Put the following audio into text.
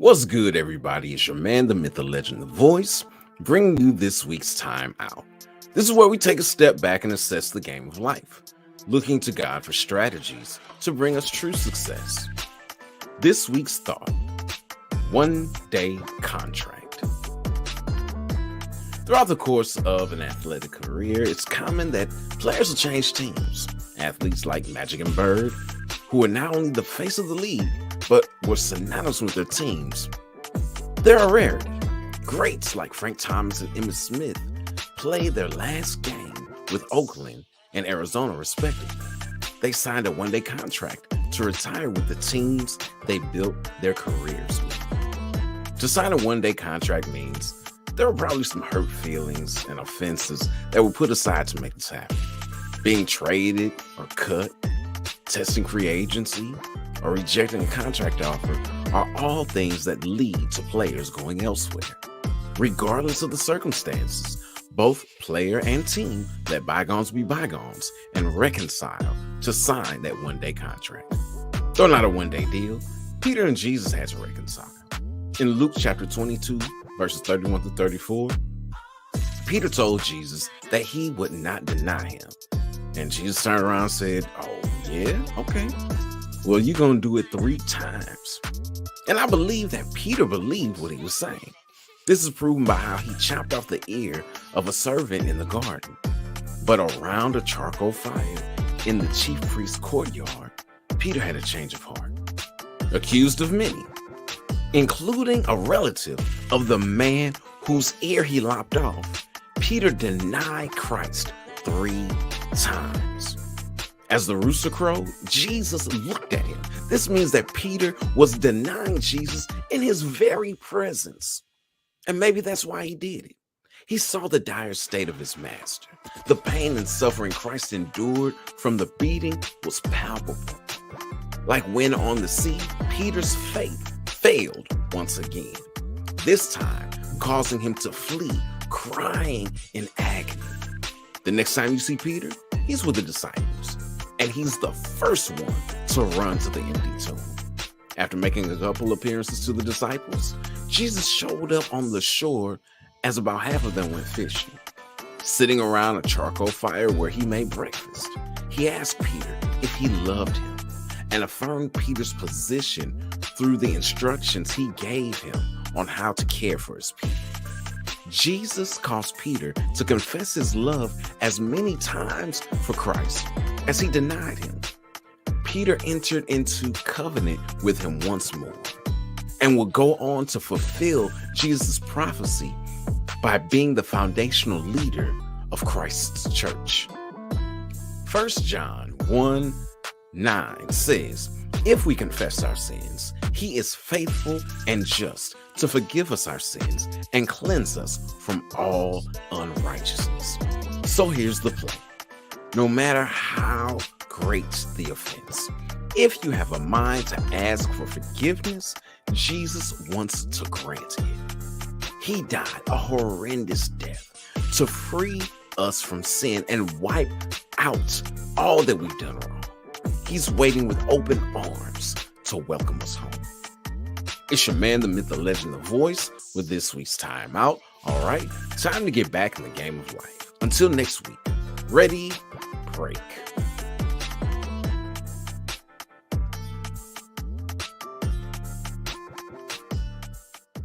What's good, everybody? It's your man, the myth, the legend, the voice, bringing you this week's Time Out. This is where we take a step back and assess the game of life, looking to God for strategies to bring us true success. This week's thought: one-day contract. Throughout the course of an athletic career, it's common that players will change teams. Athletes like Magic and Bird, who are not only the face of the league, but were synonymous with their teams, they're a rarity. Greats like Frank Thomas and Emmitt Smith played their last game with Oakland and Arizona, respectively. They signed a one-day contract to retire with the teams they built their careers with. To sign a one-day contract means there were probably some hurt feelings and offenses that were put aside to make this happen. Being traded or cut, testing free agency, or rejecting a contract offer are all things that lead to players going elsewhere. Regardless of the circumstances, both player and team let bygones be bygones and reconcile to sign that one-day contract. Though not a one-day deal, Peter and Jesus had to reconcile. In Luke chapter 22, verses 31 to 34, Peter told Jesus that he would not deny him. And Jesus turned around and said, "Oh, yeah? Okay. Well, you're going to do it 3 times. And I believe that Peter believed what he was saying. This is proven by how he chopped off the ear of a servant in the garden. But around a charcoal fire in the chief priest's courtyard, Peter had a change of heart. Accused of many, including a relative of the man whose ear he lopped off, Peter denied Christ 3 times. As the rooster crowed, Jesus looked at him. This means that Peter was denying Jesus in his very presence. And maybe that's why he did it. He saw the dire state of his master. The pain and suffering Christ endured from the beating was palpable. Like when on the sea, Peter's faith failed once again, this time causing him to flee, crying in agony. The next time you see Peter, he's with the disciples. And he's the first one to run to the empty tomb. After making a couple appearances to the disciples, Jesus showed up on the shore as about half of them went fishing. Sitting around a charcoal fire where he made breakfast, he asked Peter if he loved him and affirmed Peter's position through the instructions he gave him on how to care for his people. Jesus caused Peter to confess his love as many times for Christ as he denied him. Peter entered into covenant with him once more and will go on to fulfill Jesus' prophecy by being the foundational leader of Christ's church. 1 John 1:9 says, "If we confess our sins, he is faithful and just to forgive us our sins and cleanse us from all unrighteousness." So here's the play. No matter how great the offense, if you have a mind to ask for forgiveness, Jesus wants to grant it. He died a horrendous death to free us from sin and wipe out all that we've done wrong. He's waiting with open arms to welcome us home. It's your man, the myth, the legend, the voice, with this week's Time Out. All right, time to get back in the game of life. Until next week, ready, break.